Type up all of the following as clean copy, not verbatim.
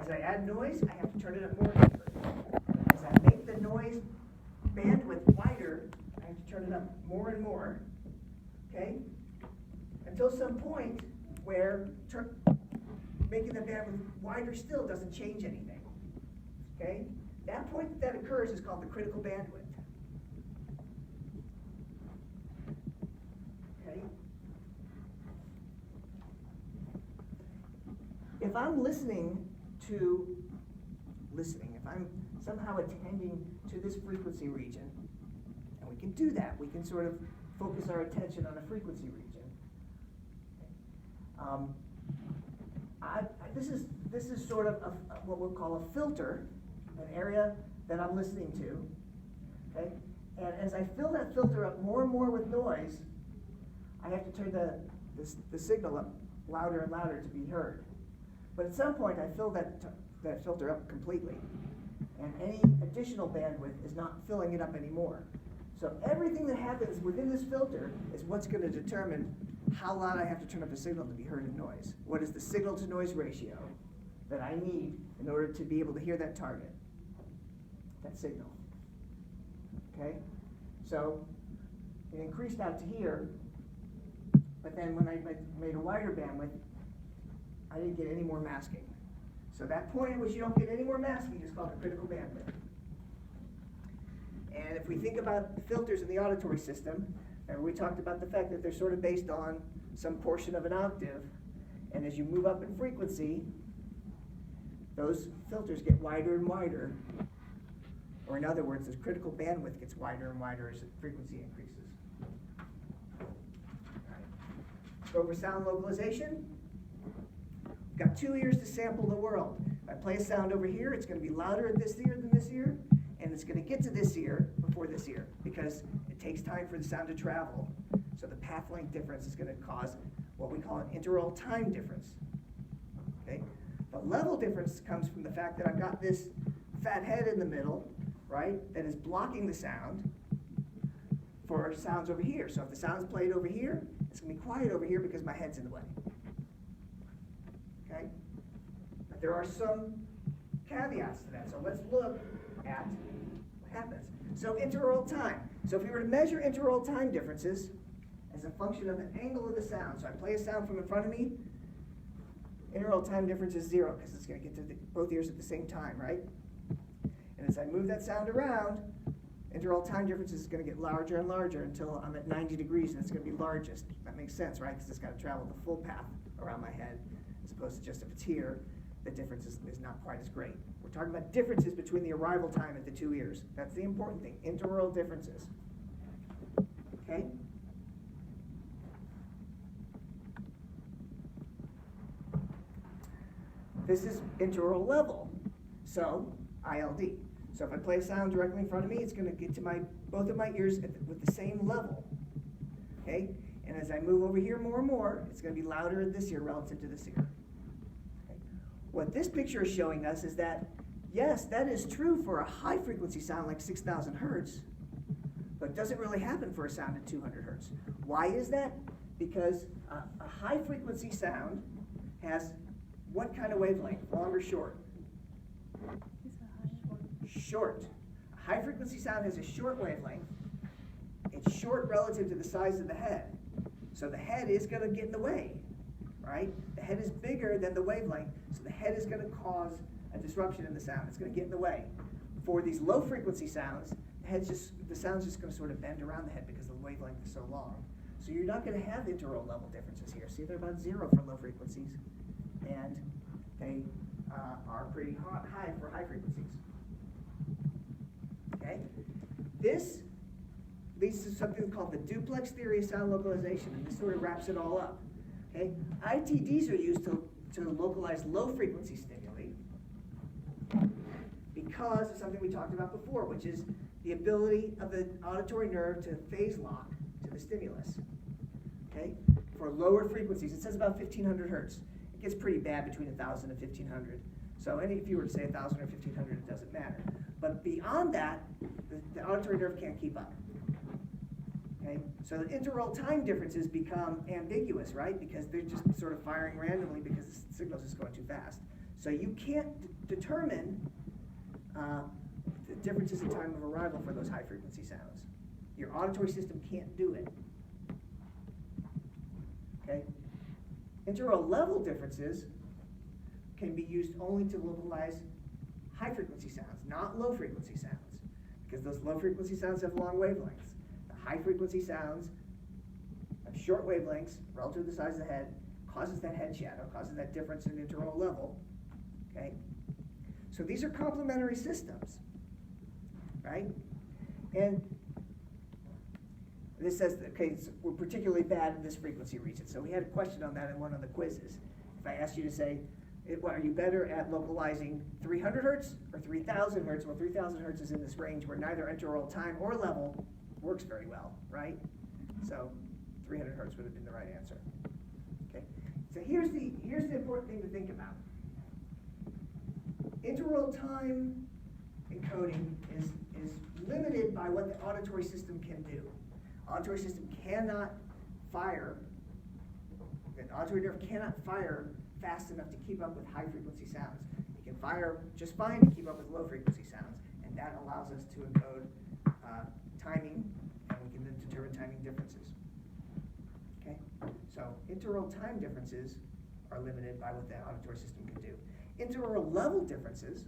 As I add noise, I have to turn it up more. As I make the noise bandwidth wider, I have to turn it up more and more. Okay? Until some point where making the bandwidth wider still doesn't change anything. Okay? That point that occurs is called the critical bandwidth. Okay? If I'm if I'm somehow attending to this frequency region, and we can do that, we can sort of focus our attention on a frequency region. This is sort of what we'll call a filter, an area that I'm listening to. Okay? And as I fill that filter up more and more with noise, I have to turn the signal up louder and louder to be heard. But at some point, I fill that filter up completely, and any additional bandwidth is not filling it up anymore. So everything that happens within this filter is what's going to determine how loud I have to turn up a signal to be heard in noise. What is the signal-to-noise ratio that I need in order to be able to hear that target, that signal? Okay? So it increased out to here, but then when I made a wider bandwidth, I didn't get any more masking. So that point at which you don't get any more masking is called a critical bandwidth. And if we think about the filters in the auditory system, we talked about the fact that they're sort of based on some portion of an octave, and as you move up in frequency, those filters get wider and wider, or in other words, the critical bandwidth gets wider and wider as the frequency increases. Let's go over sound localization. We've got 2 ears to sample the world. If I play a sound over here, it's going to be louder at this ear than this ear, and it's going to get to this ear before this ear, because it takes time for the sound to travel. So the path length difference is going to cause what we call an interoral time difference. Okay? The level difference comes from the fact that I've got this fat head in the middle, right, that is blocking the sound for sounds over here. So if the sound's played over here, it's going to be quiet over here because my head's in the way. Okay? But there are some caveats to that. So let's look at what happens. So interoral time. So if we were to measure interoral time differences as a function of the angle of the sound, so I play a sound from in front of me, interoral time difference is 0 because it's going to get to both ears at the same time, right? And as I move that sound around, interoral time difference is going to get larger and larger until I'm at 90 degrees, and it's going to be largest. That makes sense, right? Because it's got to travel the full path around my head, as opposed to just if it's here, the difference is not quite as great. We're talking about differences between the arrival time at the 2 ears. That's the important thing, interoral differences. Okay? This is interoral level, so ILD. So if I play a sound directly in front of me, it's going to get to both of my ears with the same level. Okay? And as I move over here more and more, it's going to be louder in this ear relative to this ear. Okay? What this picture is showing us is that, yes, that is true for a high frequency sound like 6,000 hertz, but it doesn't really happen for a sound at 200 hertz. Why is that? Because a high frequency sound has what kind of wavelength? Long or short? Short. A high frequency sound has a short wavelength. It's short relative to the size of the head. So the head is going to get in the way, right? The head is bigger than the wavelength, so the head is going to cause a disruption in the sound. It's going to get in the way. For these low frequency sounds, the sound's just going to sort of bend around the head because the wavelength is so long. So you're not going to have interoral level differences here. See, they're about 0 for low frequencies, and they are pretty high for high frequencies. Okay? This leads to something called the duplex theory of sound localization, and this sort of wraps it all up. Okay? ITDs are used to localize low frequency stimuli because of something we talked about before, which is the ability of the auditory nerve to phase lock to the stimulus. Okay? For lower frequencies, it says about 1500 hertz. It gets pretty bad between 1000 and 1500. So if you were to say 1000 or 1500, it doesn't matter. But beyond that, the auditory nerve can't keep up. Okay? So the interoral time differences become ambiguous, right? Because they're just sort of firing randomly because the signal's just going too fast. So you can't determine the differences in time of arrival for those high frequency sounds. Your auditory system can't do it. Okay? Interaural level differences can be used only to localize high frequency sounds, not low frequency sounds, because those low frequency sounds have long wavelengths. The high frequency sounds have short wavelengths relative to the size of the head, causes that head shadow, causes that difference in interaural level. Okay? So these are complementary systems, right? And this says, okay, so we're particularly bad in this frequency region. So we had a question on that in one of the quizzes. If I asked you to say, are you better at localizing 300 hertz or 3,000 hertz? Well, 3,000 hertz is in this range where neither interaural time or level works very well, right? So 300 hertz would have been the right answer. Okay. So here's the important thing to think about. Interaural time encoding is limited by what the auditory system can do. Auditory system cannot fire, the auditory nerve cannot fire fast enough to keep up with high frequency sounds. It can fire just fine to keep up with low frequency sounds, and that allows us to encode timing, and we can then determine timing differences. Okay? So interaural time differences are limited by what the auditory system can do. Interaural level differences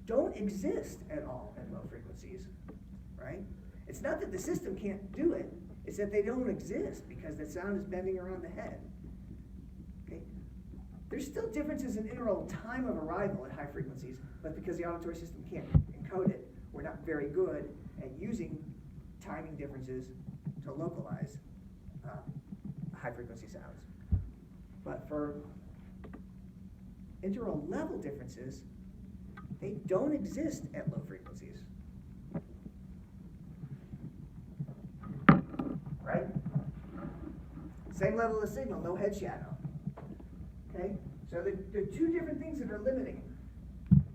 don't exist at all at low frequencies, right? It's not that the system can't do it, it's that they don't exist because the sound is bending around the head. Okay? There's still differences in interaural time of arrival at high frequencies, but because the auditory system can't encode it, we're not very good at using timing differences to localize high frequency sounds. But for interaural level differences, they don't exist at low frequencies. Right? Same level of signal, no head shadow. Okay? So there are two different things that are limiting.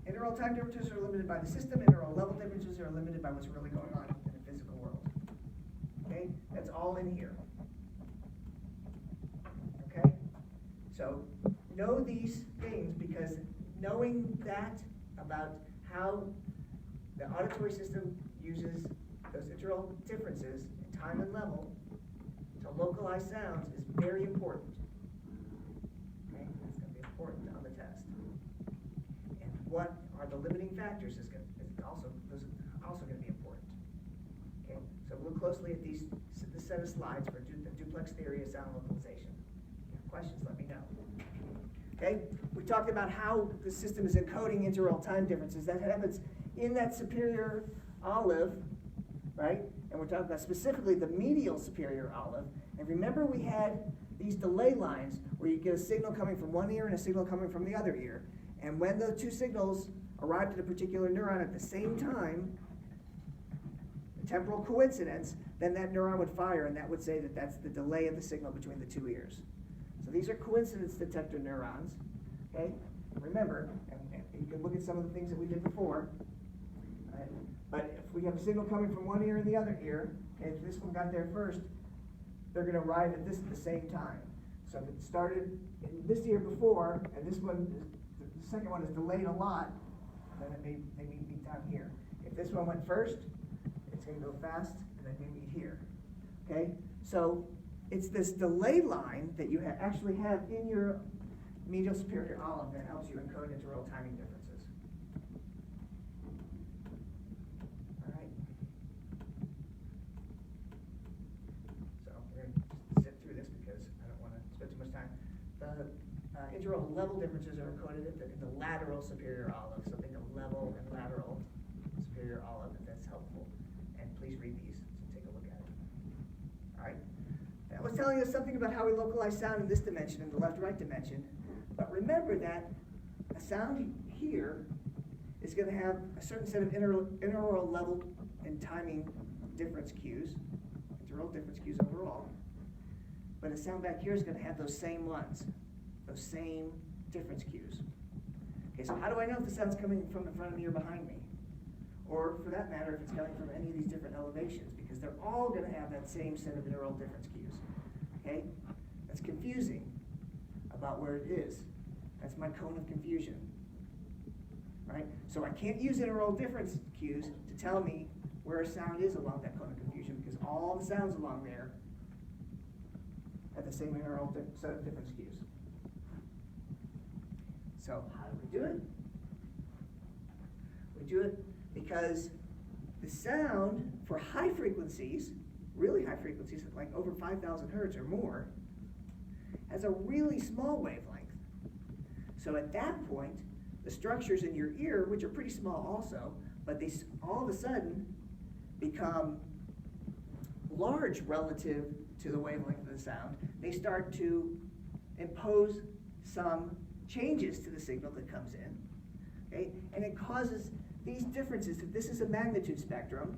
Interaural time differences are limited by the system, interaural level differences are limited by what's really going on in the physical world. Okay? That's all in here. Okay? So know these things, because knowing that about how the auditory system uses those interaural differences in time and level to localize sounds is very important. Okay? It's going to be important on the test. And what are the limiting factors is also going to be important. Okay? So look closely at this set of slides for the duplex theory of sound localization. If you have questions, let me know. Okay? We talked about how the system is encoding interaural time differences. That happens in that superior olive, right? And we're talking about specifically the medial superior olive. And remember, we had these delay lines where you get a signal coming from one ear and a signal coming from the other ear. And when the two signals arrived at a particular neuron at the same time, a temporal coincidence, then that neuron would fire, and that would say that that's the delay of the signal between the two ears. So these are coincidence detector neurons. Okay? Remember, and you can look at some of the things that we did before. Right? But if we have a signal coming from one ear and the other ear, okay, if this one got there first, they're going to arrive at this at the same time. So if it started in this ear before, and this one, the second one is delayed a lot, then they meet down here. If this one went first, it's going to go fast, and then they meet here. Okay? So it's this delay line that you actually have in your medial superior olive that helps you encode interaural timing differences. All right. So we're going to sit through this because I don't want to spend too much time. The interaural level differences are encoded in the lateral superior olive. So think of level and lateral superior olive, if that's helpful. And please read these, so take a look at it. All right. That was telling us something about how we localize sound in this dimension, in the left-right dimension. But remember that a sound here is going to have a certain set of interaural level and timing difference cues, interaural difference cues overall. But a sound back here is going to have those same ones, those same difference cues. Okay, so how do I know if the sound's coming from the front of me or behind me? Or for that matter, if it's coming from any of these different elevations, because they're all going to have that same set of interaural difference cues. Okay? That's confusing about where it is. That's my cone of confusion. Right? So I can't use inaural difference cues to tell me where a sound is along that cone of confusion, because all the sounds along there have the same inaural set of difference cues. So how do we do it? We do it because the sound for high frequencies, really high frequencies, like over 5,000 hertz or more, has a really small wavelength. So at that point, the structures in your ear, which are pretty small also, but they all of a sudden become large relative to the wavelength of the sound. They start to impose some changes to the signal that comes in, okay? And it causes these differences. This is a magnitude spectrum.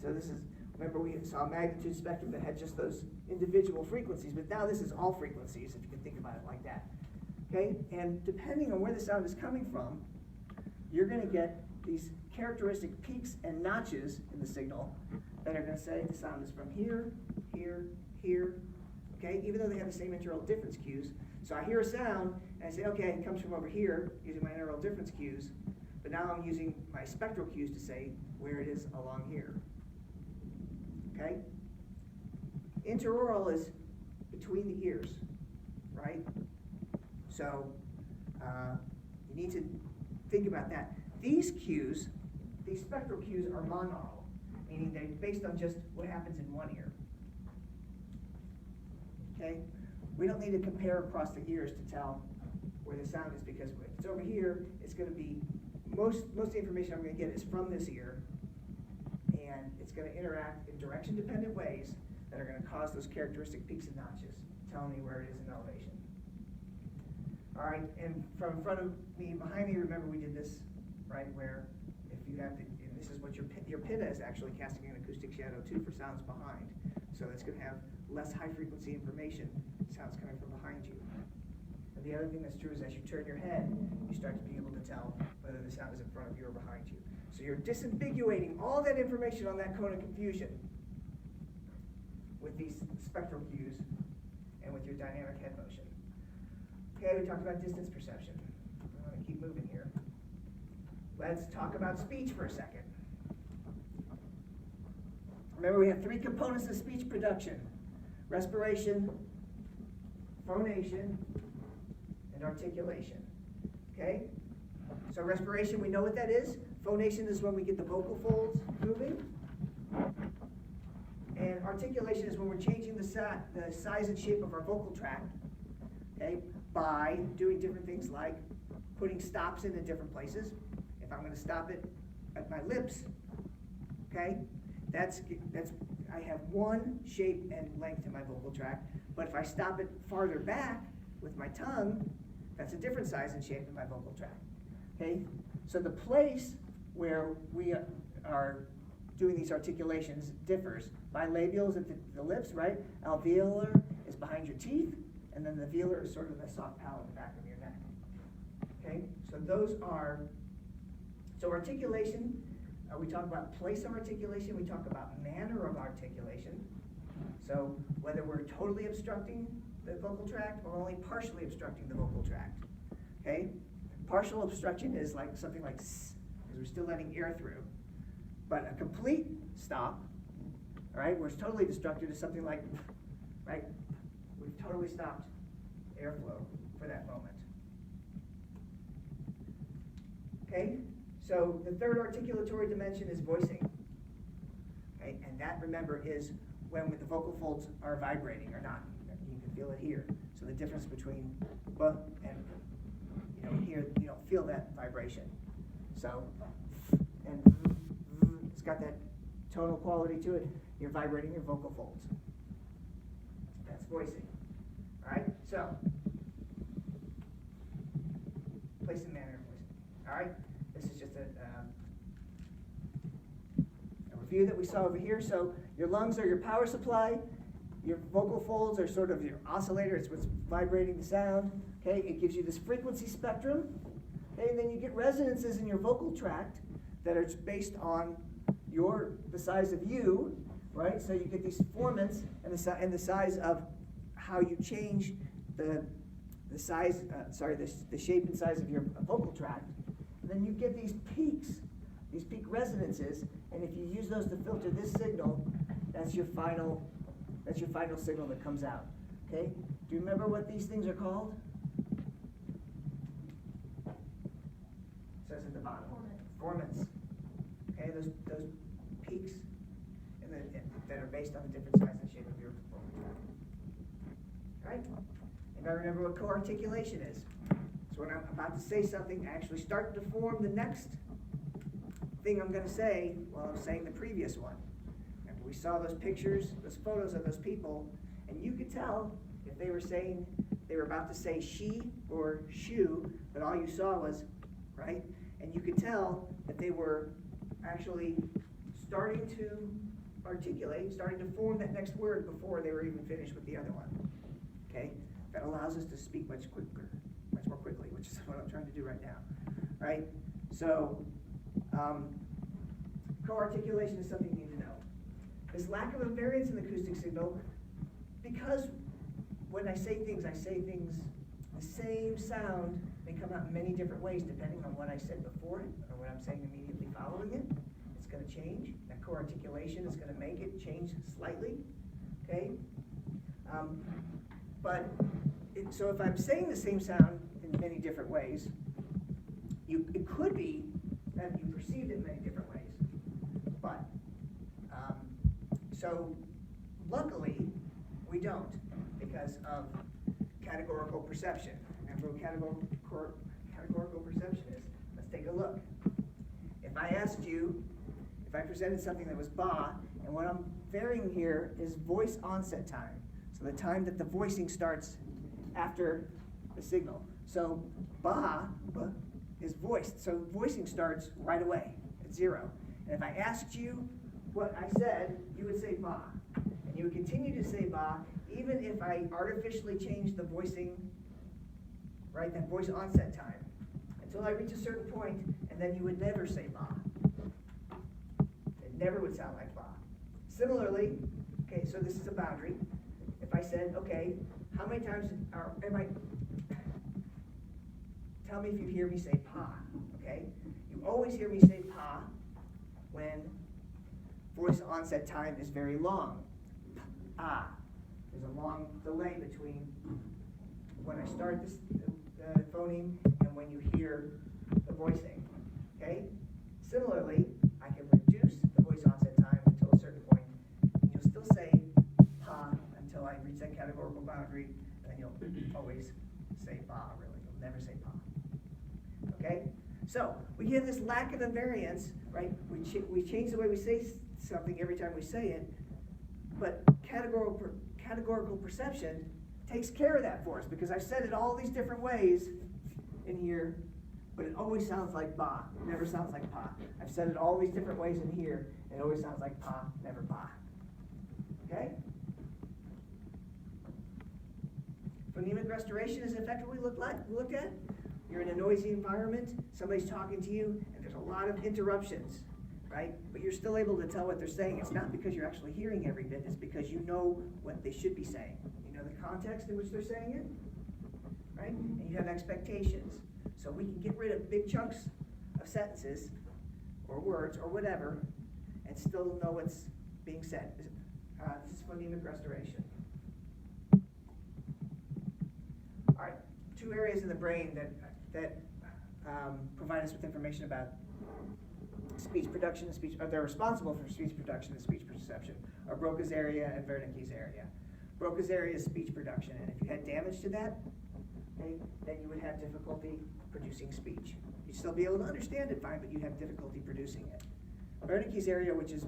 So this is, remember we saw a magnitude spectrum that had just those individual frequencies, but now this is all frequencies, if you can think about it like that. Okay? And depending on where the sound is coming from, you're going to get these characteristic peaks and notches in the signal that are going to say the sound is from here, here, here, okay? Even though they have the same inaural difference cues. So I hear a sound, and I say, okay, it comes from over here, using my inaural difference cues, but now I'm using my spectral cues to say where it is along here, okay? Interaural is between the ears, right? So you need to think about that. These cues, these spectral cues are monaural, meaning they're based on just what happens in one ear. Okay? We don't need to compare across the ears to tell where the sound is, because if it's over here, it's going to be, most of the information I'm going to get is from this ear, and it's going to interact in direction-dependent ways that are going to cause those characteristic peaks and notches, telling me where it is in elevation. All right, and from in front of me, behind me, remember we did this, right, where if you have the, and this is what your pinna is actually casting an acoustic shadow too for sounds behind. So it's going to have less high frequency information, sounds coming from behind you. And the other thing that's true is as you turn your head, you start to be able to tell whether the sound is in front of you or behind you. So you're disambiguating all that information on that cone of confusion with these spectral cues and with your dynamic head motion. Okay, we talked about distance perception. I want to keep moving here. Let's talk about speech for a second. Remember, we have three components of speech production: respiration, phonation, and articulation. Okay? So respiration, we know what that is. Phonation is when we get the vocal folds moving. And articulation is when we're changing the size and shape of our vocal tract, okay, by doing different things like putting stops in at different places. If I'm going to stop it at my lips, okay, that's I have one shape and length in my vocal tract. But if I stop it farther back with my tongue, that's a different size and shape in my vocal tract. Okay, so the place where we are doing these articulations differs. Bilabial is at the lips, right? Alveolar is behind your teeth, and then the velar is sort of the soft palate in the back of your neck. Okay, so those are, so articulation, we talk about place of articulation, we talk about manner of articulation. So whether we're totally obstructing the vocal tract or only partially obstructing the vocal tract. Okay, partial obstruction is like something like s, because we're still letting air through. But a complete stop, all right, where it's totally destructive is something like, right, we've totally stopped airflow for that moment. Okay, so the third articulatory dimension is voicing. Okay, and that, remember, is when the vocal folds are vibrating or not. You can feel it here. So the difference between b and here, you don't feel that vibration. So and it's got that tonal quality to it. You're vibrating your vocal folds. That's voicing. All right. So place and manner of voicing. All right. This is just a review that we saw over here. So your lungs are your power supply. Your vocal folds are sort of your oscillator. It's what's vibrating the sound. Okay. It gives you this frequency spectrum. Okay. And then you get resonances in your vocal tract that are based on the size of you, right? So you get these formants and the size of how you change the the size, the shape and size of your vocal tract, and then you get these peaks, these peak resonances, and if you use those to filter this signal, that's your final signal that comes out. Okay? Do you remember what these things are called? It says at the bottom. Formants. Okay, those peaks that are based on the different size and shape of your vocal tract. Right? And I remember what co-articulation is. So when I'm about to say something, I actually start to form the next thing I'm going to say while I'm saying the previous one. Remember, we saw those pictures, those photos of those people, and you could tell if they were about to say she or shoe, but all you saw was, right? And you could tell that they were actually starting to articulate, starting to form that next word before they were even finished with the other one. Okay? That allows us to speak much more quickly, which is what I'm trying to do right now. Right? So, co-articulation is something you need to know. This lack of invariance in the acoustic signal, because when I say things, the same sound may come out in many different ways depending on what I said before it or what I'm saying immediately following it. It's going to change. That co-articulation is going to make it change slightly. Okay? So if I'm saying the same sound in many different ways, it could be that you perceived it in many different ways. But, so luckily, we don't because of categorical perception. Remember what categorical perception is? Let's take a look. If I presented something that was ba, and what I'm varying here is voice onset time. So the time that the voicing starts after the signal. So ba is voiced. So voicing starts right away at 0. And if I asked you what I said, you would say ba. And you would continue to say ba even if I artificially changed the voicing, right, that voice onset time, until I reach a certain point, and then you would never say ba. It never would sound like ba. Similarly, okay, so this is a boundary. If I said, okay, how many times tell me if you hear me say pa, okay? You always hear me say pa when voice onset time is very long. Ah. There's a long delay between when I start the phoneme and when you hear the voicing, okay? Similarly, I can reduce the voice onset time until a certain point, and you'll still say pa until I reach that categorical boundary, and then you'll always say ba, really. You'll never say pa, okay? So, we get this lack of invariance, right? We change the way we say something every time we say it, but categorical perception takes care of that for us because I've said it all these different ways in here, but it always sounds like ba. It never sounds like pa. I've said it all these different ways in here, and it always sounds like pa, never ba. Okay? Phonemic restoration is effectively looked at. You're in a noisy environment, somebody's talking to you, and there's a lot of interruptions. Right? But you're still able to tell what they're saying. It's not because you're actually hearing every bit, it's because you know what they should be saying. You know the context in which they're saying it, right? And you have expectations. So we can get rid of big chunks of sentences or words or whatever and still know what's being said. This is phonemic restoration. All right, 2 areas in the brain that provide us with information about speech production and speech, they're responsible for speech production and speech perception, are Broca's area and Wernicke's area. Broca's area is speech production, and if you had damage to that, okay, then you would have difficulty producing speech. You'd still be able to understand it fine, but you'd have difficulty producing it. Wernicke's area, which is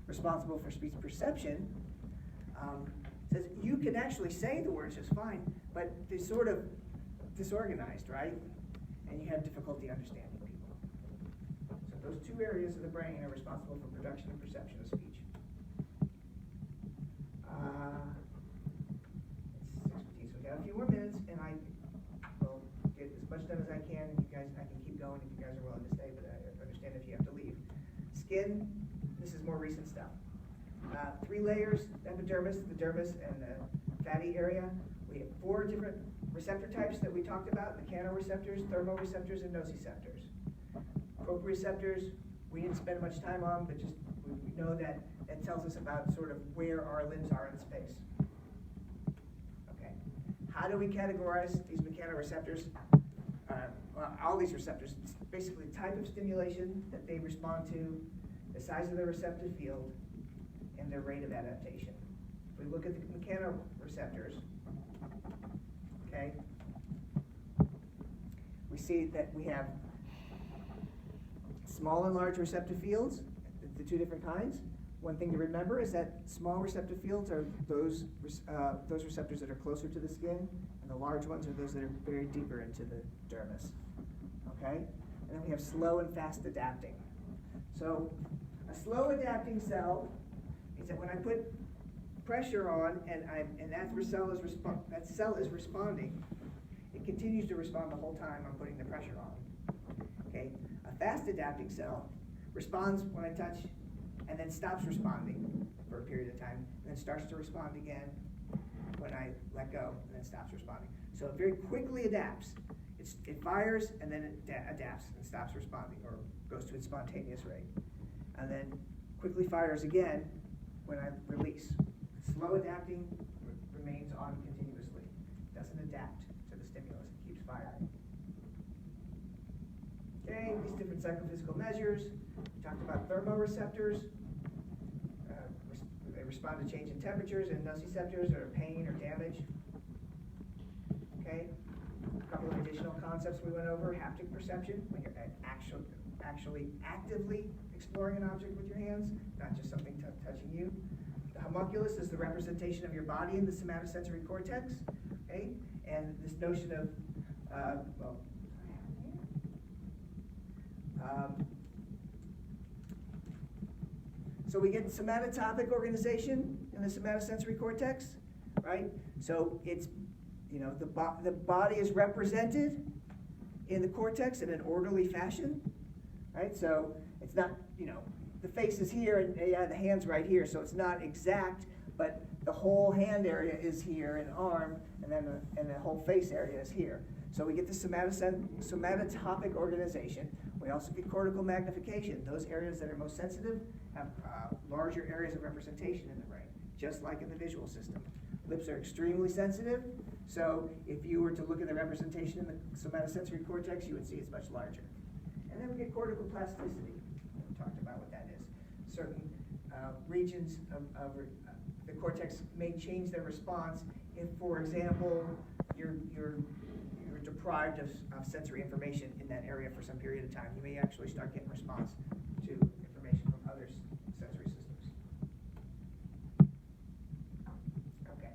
responsible for speech perception, says you can actually say the words just fine, but they're sort of disorganized, right? And you have difficulty understanding people. So those 2 areas of the brain are responsible for production and perception of speech. It's 6:15, so we got a few more minutes, and I will get as much done as I can, and I can keep going if you guys are willing to stay, but I understand if you have to leave. Skin, this is more recent stuff. 3 layers, epidermis, the dermis, and the fatty area. We have 4 different receptor types that we talked about, mechanoreceptors, thermoreceptors, and nociceptors. Proprioceptors, we didn't spend much time on, but just we know that it tells us about sort of where our limbs are in space. Okay, how do we categorize these mechanoreceptors? All these receptors, it's basically the type of stimulation that they respond to, the size of the receptive field, and their rate of adaptation. If we look at the mechanoreceptors, okay, we see that we have small and large receptive fields, the two different kinds. One thing to remember is that small receptive fields are those receptors that are closer to the skin, and the large ones are those that are buried deeper into the dermis. Okay? And then we have slow and fast adapting. So a slow adapting cell is that when I put pressure on and that cell is responding, it continues to respond the whole time I'm putting the pressure on. Okay? A fast adapting cell responds when I touch and then stops responding for a period of time, and then starts to respond again when I let go, and then stops responding. So it very quickly adapts. It fires, and then it adapts and stops responding, or goes to its spontaneous rate. And then quickly fires again when I release. Slow adapting remains on continuously. Doesn't adapt to the stimulus. It keeps firing. Okay, these different psychophysical measures. We talked about thermoreceptors. They respond to change in temperatures, and nociceptors are pain or damage. Okay, a couple of additional concepts we went over. Haptic perception, when you're actually actively exploring an object with your hands, not just something touching you. The homunculus is the representation of your body in the somatosensory cortex. Okay, and this notion of so we get somatotopic organization in the somatosensory cortex, right? So it's, the body is represented in the cortex in an orderly fashion, right? So it's not, the face is here and the hand's right here, so it's not exact, but the whole hand area is here and arm, and then the whole face area is here. So we get the somatotopic organization. We also get cortical magnification. Those areas that are most sensitive have larger areas of representation in the brain, just like in the visual system. Lips are extremely sensitive, so if you were to look at the representation in the somatosensory cortex, you would see it's much larger. And then we get cortical plasticity. We talked about what that is. Certain regions of the cortex may change their response if, for example, you're deprived of sensory information in that area for some period of time. You may actually start getting response to information from other sensory systems. Okay.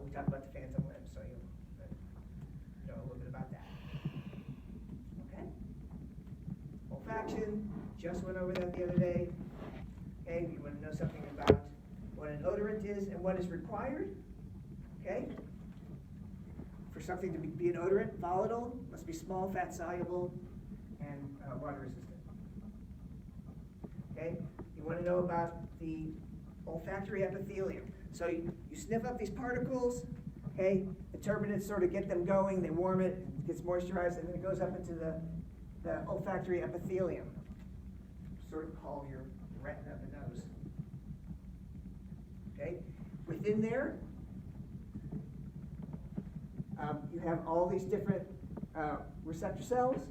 We talked about the phantom limb, so you know a little bit about that. Okay. Olfaction, just went over that the other day. Okay, you want to know something about what an odorant is and what is required. Okay. For something to be an odorant, volatile, must be small, fat soluble, and water resistant. Okay, you want to know about the olfactory epithelium. So you sniff up these particles, okay, the turbinates sort of get them going, they warm it, it gets moisturized, and then it goes up into the olfactory epithelium, sort of called your retina of the nose. Okay, within there, you have all these different receptor cells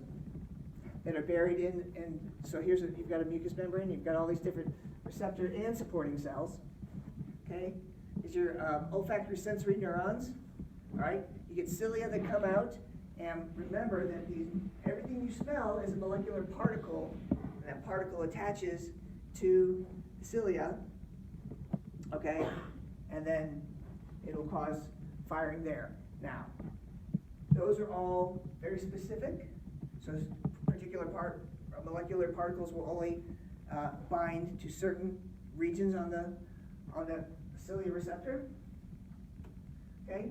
that are buried in, so you've got a mucous membrane, you've got all these different receptor and supporting cells. Okay, these are olfactory sensory neurons. All right, you get cilia that come out, and remember that everything you smell is a molecular particle, and that particle attaches to the cilia. Okay, and then it'll cause firing there. Now, those are all very specific. So particular molecular particles will only bind to certain regions on the cilia receptor. Okay.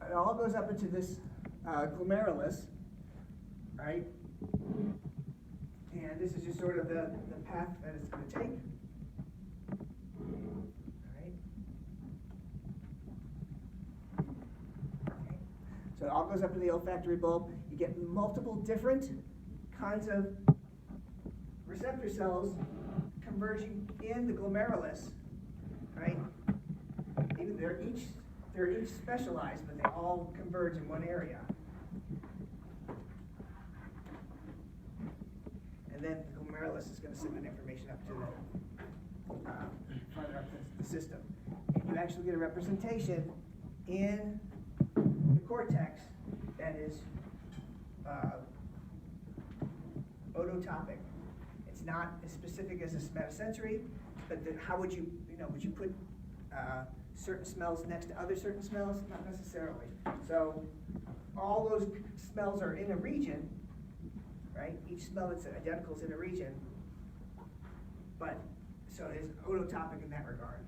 It all goes up into this glomerulus, right? And this is just sort of the path that it's going to take. So it all goes up to the olfactory bulb. You get multiple different kinds of receptor cells converging in the glomerulus, right? Even they're each specialized, but they all converge in one area. And then the glomerulus is going to send that information up to the farther up the system. And you actually get a representation in the cortex that is ototopic. It's not as specific as a somatosensory, but how would you put certain smells next to other certain smells? Not necessarily. So all those smells are in a region, right? Each smell that's identical is in a region, but so it is ototopic in that regard.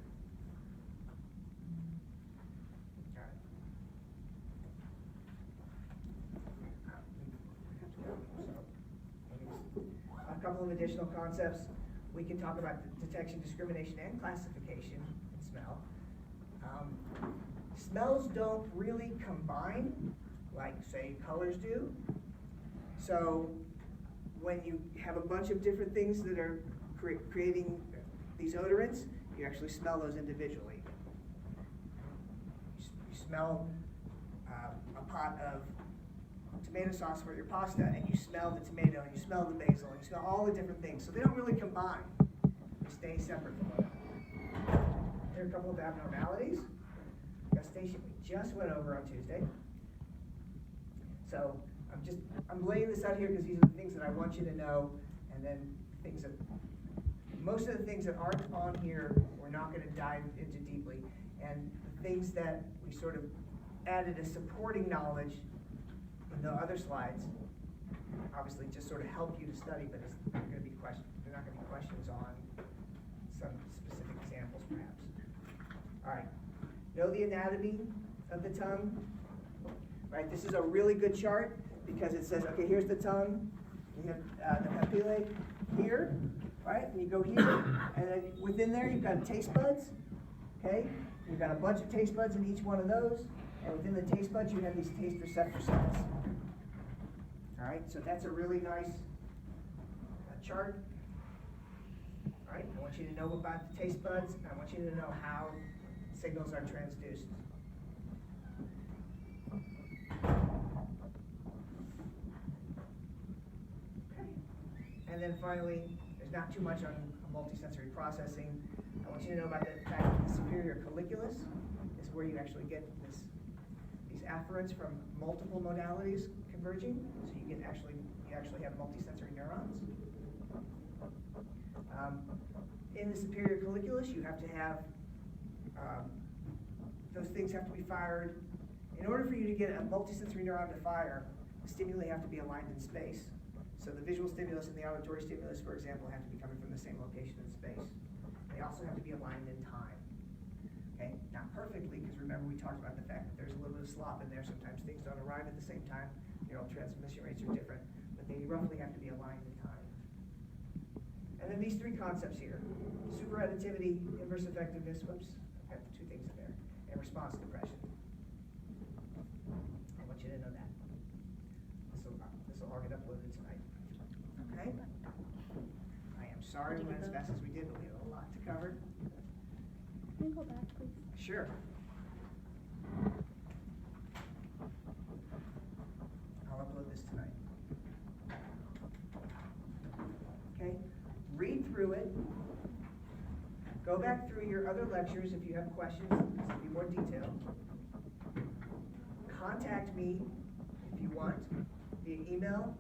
A couple of additional concepts. We can talk about detection, discrimination, and classification in smell. Smells don't really combine like, say, colors do. So when you have a bunch of different things that are creating these odorants, you actually smell those individually. You smell a pot of tomato sauce for your pasta, and you smell the tomato, and you smell the basil, and you smell all the different things. So they don't really combine. They stay separate from one another. Here are a couple of abnormalities. Gustation we just went over on Tuesday. So I'm laying this out here because these are the things that I want you to know, and then things that, most of the things that aren't on here, we're not going to dive into deeply. And the things that we sort of added as supporting knowledge in the other slides, obviously just sort of help you to study, but it's not going to be questions. They're not going to be questions on some specific examples, perhaps. All right. Know the anatomy of the tongue. Right. This is a really good chart because it says, okay, here's the tongue. You have the papillae here, right? And you go here, and then within there you've got taste buds. Okay. You've got a bunch of taste buds in each one of those. And within the taste buds, you have these taste receptor cells. All right, so that's a really nice chart. All right, I want you to know about the taste buds, and I want you to know how signals are transduced. Okay. And then finally, there's not too much on multisensory processing. I want you to know about the fact that the superior colliculus is where you actually get these afferents from multiple modalities converging, so you actually have multisensory neurons. In the superior colliculus, you have to have those things have to be fired. In order for you to get a multisensory neuron to fire, the stimuli have to be aligned in space. So the visual stimulus and the auditory stimulus, for example, have to be coming from the same location in space. They also have to be aligned in time. Okay, not perfectly, because remember we talked about the fact that there's a little bit of slop in there. Sometimes things don't arrive at the same time. Neural transmission rates are different, but they roughly have to be aligned in time. And then these three concepts here: superadditivity, inverse effectiveness. Whoops, I've got the two things in there, and response depression. I want you to know that. This will all get uploaded tonight. Okay. I am sorry we went as fast as we did, but we have a lot to cover. Can you go back, please? Sure. I'll upload this tonight. Okay? Read through it. Go back through your other lectures if you have questions. This will be more detailed. Contact me if you want via email